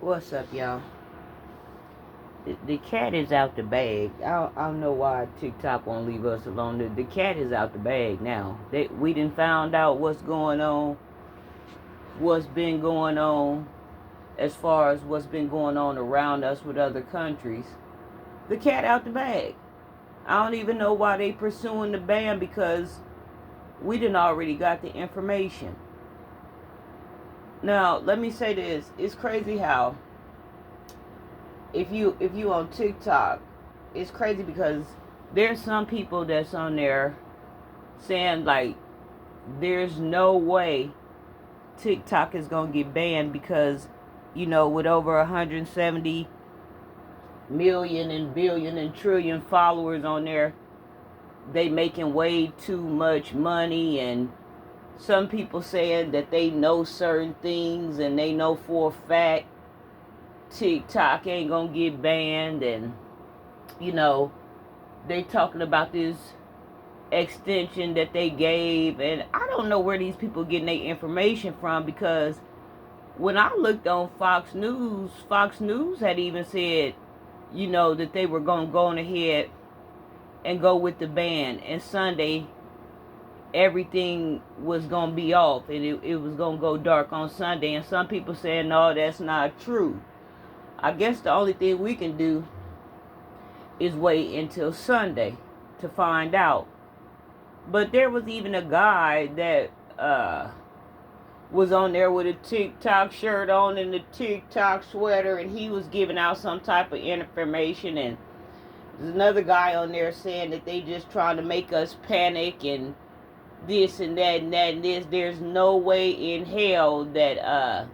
What's up, y'all? The cat is out the bag. I don't know why TikTok won't leave us alone. The cat is out the bag now. We done found out what's going on, what's been going on, as far as what's been going on around us with other countries. The cat out the bag. I don't even know why they pursuing the ban, because we done already got the information. Now, let me say this. It's crazy how if you on TikTok, it's crazy because there's some people that's on there saying like there's no way TikTok is gonna get banned because with over 170 million and billion and trillion followers on there, they making way too much money. And some people saying that they know certain things and they know for a fact TikTok ain't gonna get banned. And they talking about this extension that they gave, and I don't know where these people getting their information from, because when I looked on Fox News had even said that they were going to go on ahead and go with the ban, and Sunday everything was going to be off, and it was going to go dark on Sunday. And some people saying no, that's not true. I guess the only thing we can do is wait until Sunday to find out. But there was even a guy that was on there with a TikTok shirt on and a TikTok sweater, and he was giving out some type of information. And there's another guy on there saying that they just trying to make us panic and this and that and that and this. There's no way in hell that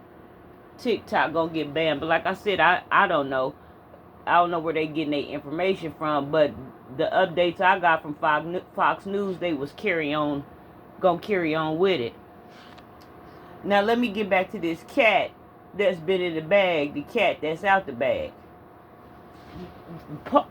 TikTok gonna get banned. But like I said, I don't know. I don't know where they getting their information from, but the updates I got from Fox News, they was gonna carry on with it. Now let me get back to this cat that's been in the bag, the cat that's out the bag.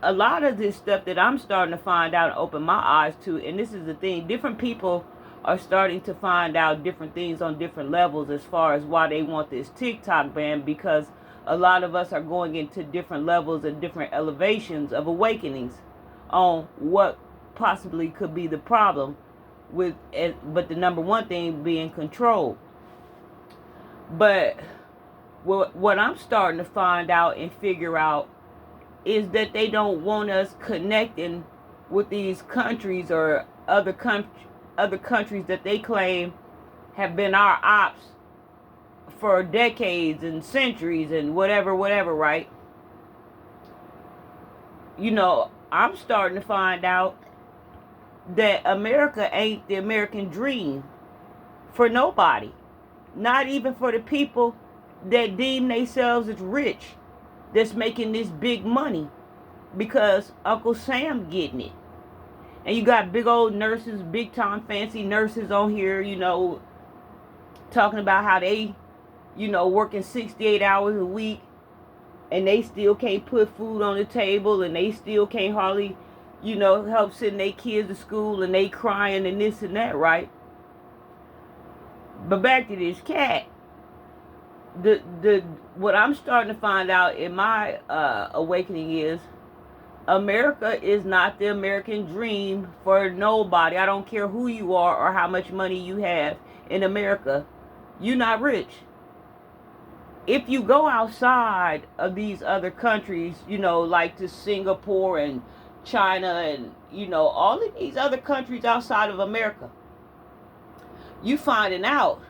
A lot of this stuff that I'm starting to find out and open my eyes to, and this is the thing, different people are starting to find out different things on different levels as far as why they want this TikTok ban, because a lot of us are going into different levels and different elevations of awakenings on what possibly could be the problem with it, but the number one thing being control. But what I'm starting to find out and figure out is that they don't want us connecting with these countries or other countries that they claim have been our ops for decades and centuries and whatever, right? I'm starting to find out that America ain't the American dream for nobody. Not even for the people that deem themselves as rich, that's making this big money, because Uncle Sam getting it. And you got big old nurses, big time fancy nurses on here, talking about how they, working 68 hours a week, and they still can't put food on the table, and they still can't hardly, help send their kids to school, and they crying and this and that, right? But back to this cat. What I'm starting to find out in my awakening is America is not the American dream for nobody. I don't care who you are or how much money you have in America. You're not rich. If you go outside of these other countries, like to Singapore and China and, all of these other countries outside of America, you finding out.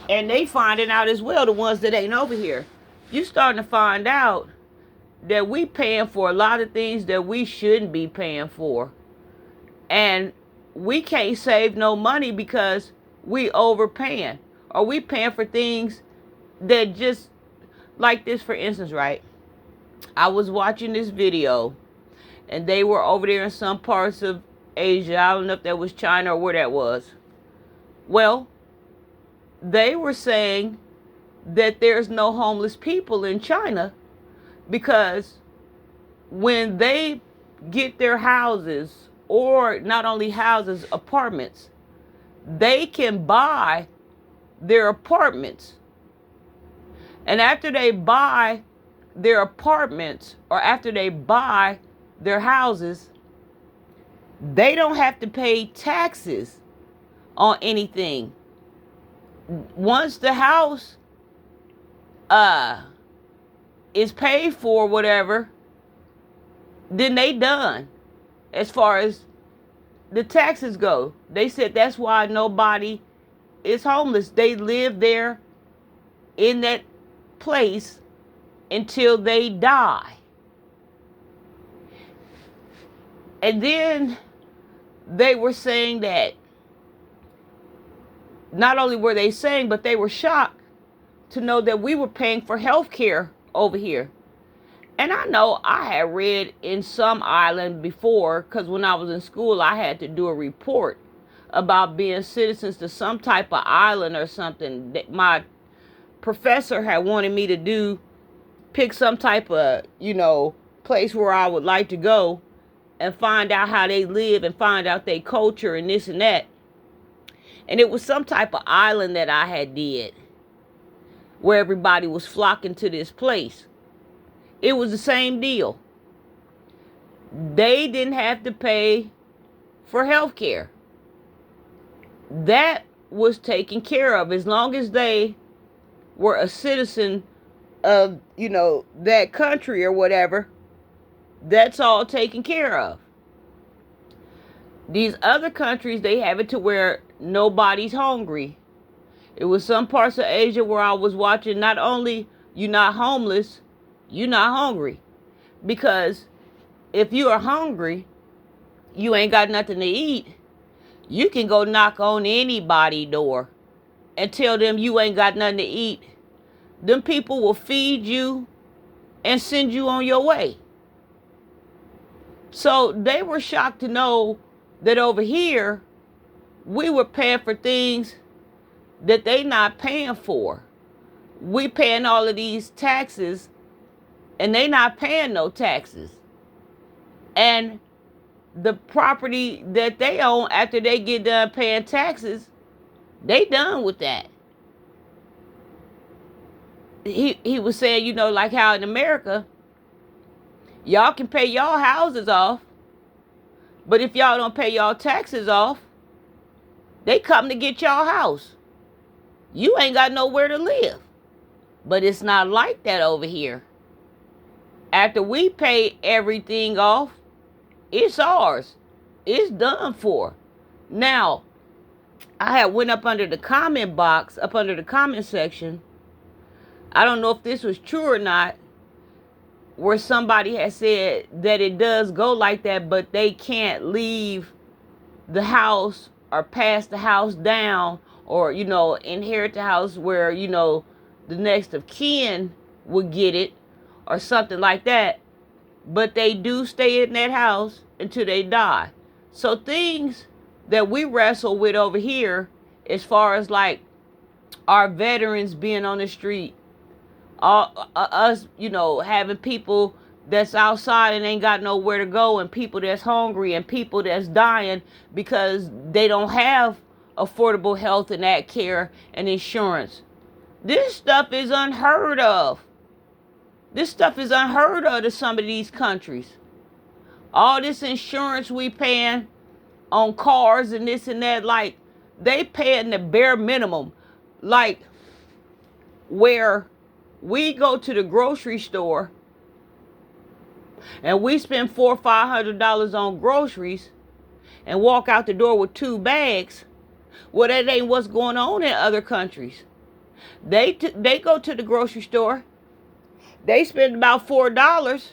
And they finding out as well, the ones that ain't over here. You starting to find out that we paying for a lot of things that we shouldn't be paying for. And we can't save no money because we overpaying. Or we paying for things that just, like this, for instance, right? I was watching this video, and they were over there in some parts of Asia. I don't know if that was China or where that was. Well, they were saying that there's no homeless people in China, because when they get their houses, or not only houses, apartments, they can buy their apartments And after they buy their apartments or after they buy their houses, they don't have to pay taxes on anything. Once the house uh is paid for, whatever, then they done as far as the taxes go. They said that's why nobody is homeless. They live there in that place until they die. And then they were saying that not only were they saying, but they were shocked to know that we were paying for health care over here. And I know I had read in some island before, because when I was in school, I had to do a report about being citizens to some type of island or something that my professor had wanted me to do, pick some type of, place where I would like to go and find out how they live and find out their culture and this and that. And it was some type of island that I had did where everybody was flocking to this place. It was the same deal. They didn't have to pay for health care. That was taken care of as long as they were a citizen of, that country or whatever. That's all taken care of. These other countries, they have it to where nobody's hungry. It was some parts of Asia where I was watching, not only you're not homeless, you're not hungry. Because if you are hungry, you ain't got nothing to eat. You can go knock on anybody's door and tell them you ain't got nothing to eat. Them people will feed you and send you on your way. So they were shocked to know that over here, we were paying for things that they not paying for. We paying all of these taxes and they not paying no taxes. And the property that they own after they get done paying taxes, they done with that. He was saying, like how in America, y'all can pay y'all houses off, but if y'all don't pay y'all taxes off, they come to get y'all house. You ain't got nowhere to live. But it's not like that over here. After we pay everything off, it's ours. It's done for. Now, I had went up under the comment box, up under the comment section. I don't know if this was true or not, where somebody had said that it does go like that, but they can't leave the house or pass the house down or, inherit the house where, the next of kin would get it or something like that. But they do stay in that house until they die. So things that we wrestle with over here, as far as like our veterans being on the street, us, having people that's outside and ain't got nowhere to go, and people that's hungry, and people that's dying because they don't have affordable health and that care and insurance. This stuff is unheard of. This stuff is unheard of to some of these countries. All this insurance we paying on cars and this and that, like they paying the bare minimum. Like where we go to the grocery store and we spend $400 or $500 on groceries and walk out the door with 2 bags. Well, that ain't what's going on in other countries. They go to the grocery store. They spend about $4.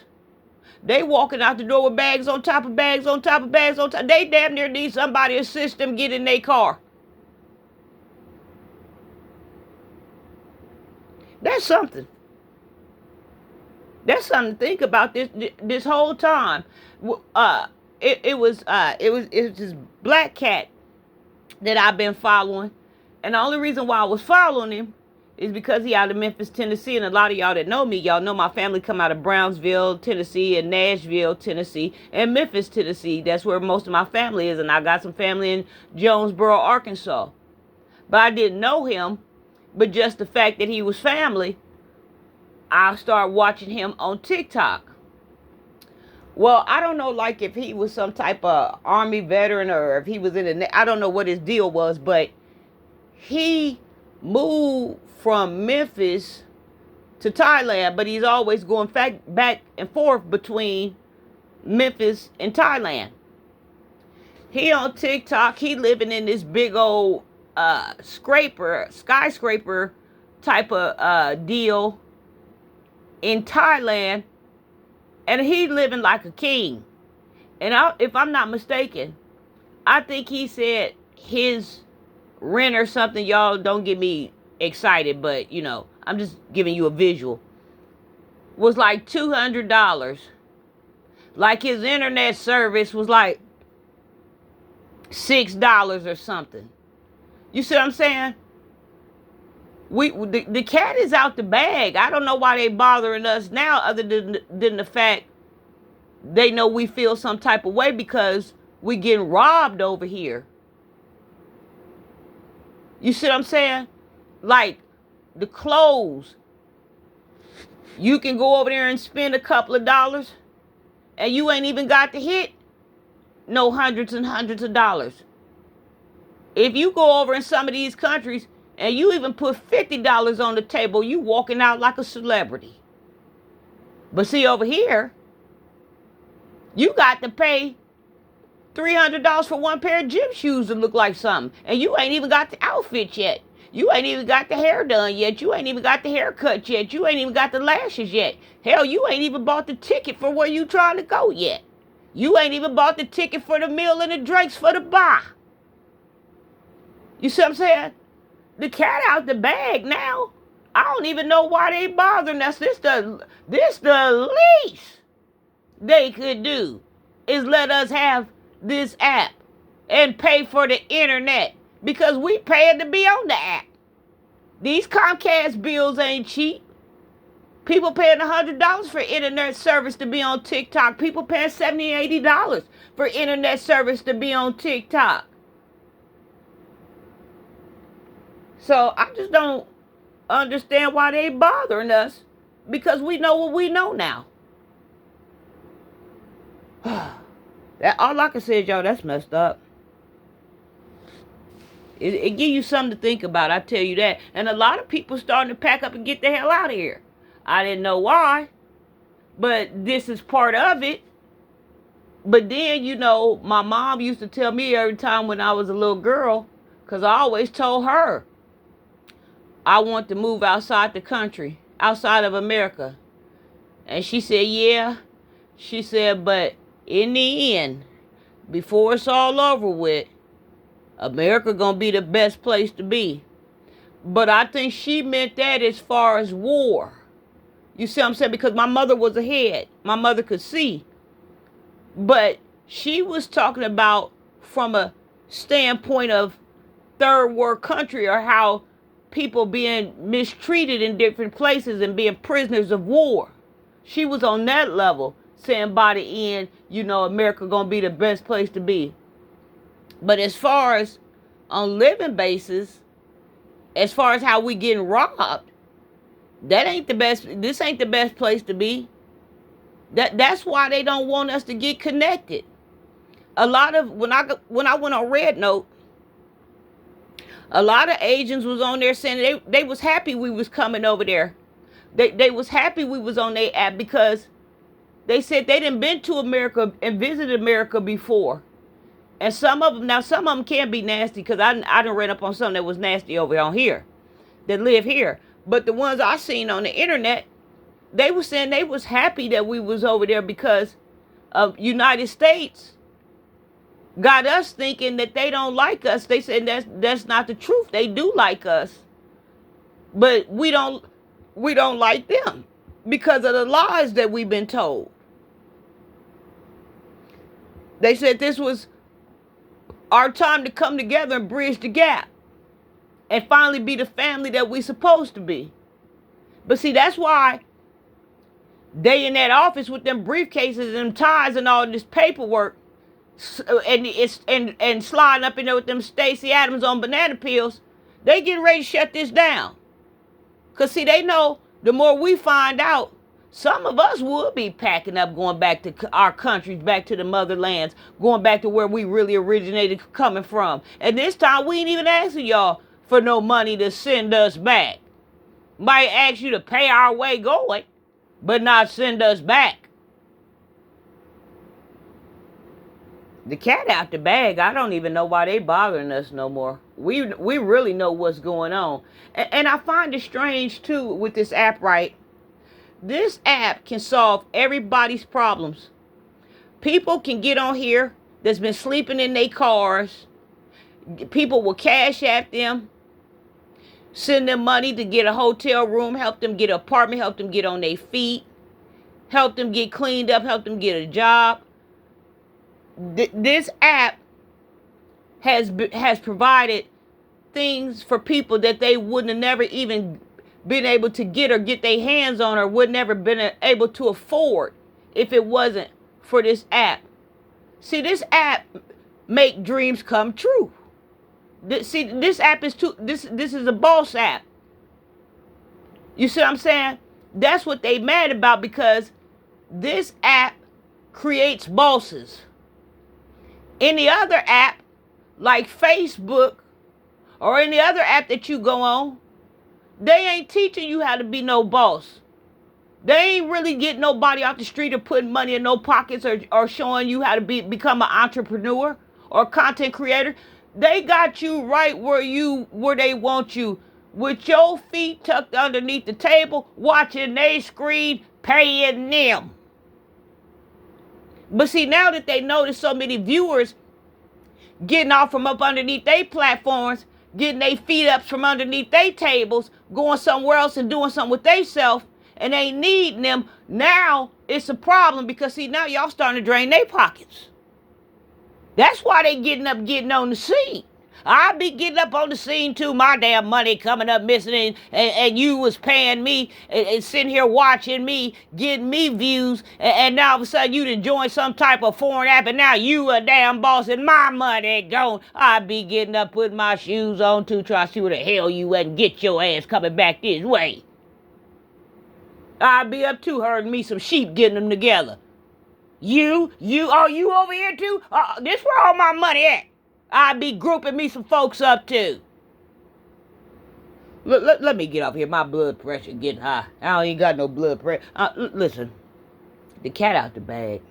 They walking out the door with bags on top of bags on top of bags on top. They damn near need somebody to assist them get in their car. That's something. That's something to think about this whole time. It was this black cat that I've been following, and the only reason why I was following him is because he out of Memphis, Tennessee, and a lot of y'all that know me, y'all know my family come out of Brownsville, Tennessee, and Nashville, Tennessee, and Memphis, Tennessee. That's where most of my family is, and I got some family in Jonesboro, Arkansas. But I didn't know him, but just the fact that he was family I'll start watching him on TikTok. Well, I don't know, like if he was some type of army veteran or if he was in the, I don't know what his deal was, but he moved from Memphis to Thailand, but he's always going back and forth between Memphis and Thailand. He on TikTok, he living in this big old skyscraper type of deal in Thailand, and he living like a king. And if I'm not mistaken, I think he said his rent or something, y'all don't get me excited, but you know, I'm just giving you a visual, was like $200. Like his internet service was like $6 or something. You see what I'm saying? The cat is out the bag. I don't know why they bothering us now, other than the fact they know we feel some type of way because we getting robbed over here. You see what I'm saying? Like the clothes, you can go over there and spend a couple of dollars, and you ain't even got to hit no hundreds and hundreds of dollars. If you go over in some of these countries and you even put $50 on the table, you walking out like a celebrity. But see, over here, you got to pay $300 for one pair of gym shoes to look like something. And you ain't even got the outfit yet. You ain't even got the hair done yet. You ain't even got the haircut yet. You ain't even got the lashes yet. Hell, you ain't even bought the ticket for where you trying to go yet. You ain't even bought the ticket for the meal and the drinks for the bar. You see what I'm saying? The cat out the bag now. I don't even know why they bothering us. This the least they could do is let us have this app and pay for the internet because we paying to be on the app. These Comcast bills ain't cheap. People paying $100 for internet service to be on TikTok. People paying $70, $80 for internet service to be on TikTok. So I just don't understand why they bothering us because we know what we know now. That all I can say is, y'all, that's messed up. It give you something to think about, I tell you that. And a lot of people starting to pack up and get the hell out of here. I didn't know why, but this is part of it. But then, you know, my mom used to tell me every time when I was a little girl, because I always told her I want to move outside the country, outside of America. And she said, yeah. She said, but in the end, before it's all over with, America gonna be the best place to be. But I think she meant that as far as war. You see what I'm saying? Because my mother was ahead. My mother could see. But she was talking about from a standpoint of third world country, or how people being mistreated in different places and being prisoners of war. She was on that level, saying by the end, you know, America gonna be the best place to be. But as far as on living basis, as far as how we getting robbed, that ain't the best. This ain't the best place to be. That's why they don't want us to get connected. A lot of when I went on Red Note, a lot of agents was on there saying they was happy we was coming over there. They was happy we was on their app because they said they didn't been to America and visited America before. And some of them can be nasty because I done read up on some that was nasty over on here that live here. But the ones I seen on the internet, they were saying they was happy that we was over there because of United States got us thinking that they don't like us. They said that's not the truth. They do like us, but we don't like them because of the lies that we've been told. They said this was our time to come together and bridge the gap and finally be the family that we supposed to be. But see, that's why they in that office with them briefcases and them ties and all this paperwork and sliding up in there with them Stacey Adams on banana peels. They getting ready to shut this down. Because see, they know the more we find out, some of us will be packing up, going back to our countries, back to the motherlands, going back to where we really originated coming from. And this time, we ain't even asking y'all for no money to send us back. Might ask you to pay our way going, but not send us back. The cat out the bag. I don't even know why they bothering us no more. We really know what's going on. And I find it strange, too, with this app, right? This app can solve everybody's problems. People can get on here that's been sleeping in their cars. People will cash at them, send them money to get a hotel room, help them get an apartment, help them get on their feet, help them get cleaned up, help them get a job. This app has provided things for people that they wouldn't have never even been able to get or get their hands on, or would never been able to afford if it wasn't for this app. See, this app make dreams come true. This app is this is a boss app. You see what I'm saying? That's what they mad about, because this app creates bosses. Any other app, like Facebook or any other app that you go on, they ain't teaching you how to be no boss. They ain't really getting nobody off the street or putting money in no pockets, or showing you how to become an entrepreneur or content creator. They got you right where they want you, with your feet tucked underneath the table, watching they screen, paying them. But see, now that they notice so many viewers getting off from up underneath their platforms, getting their feet up from underneath their tables, going somewhere else and doing something with themselves, and ain't needing them, now it's a problem, because see, now y'all starting to drain their pockets. That's why they getting on the scene. I be getting up on the scene too, my damn money coming up missing, and you was paying me and sitting here watching me, getting me views, and now all of a sudden you done joined some type of foreign app, and now you a damn boss and my money gone. I be getting up, putting my shoes on too, trying to see where the hell you at and get your ass coming back this way. I be up too, herding me some sheep, getting them together. You over here too? This where all my money at. I be grouping me some folks up too. Let me get off here. My blood pressure getting high. I don't even got no blood pressure. Listen, the cat out the bag.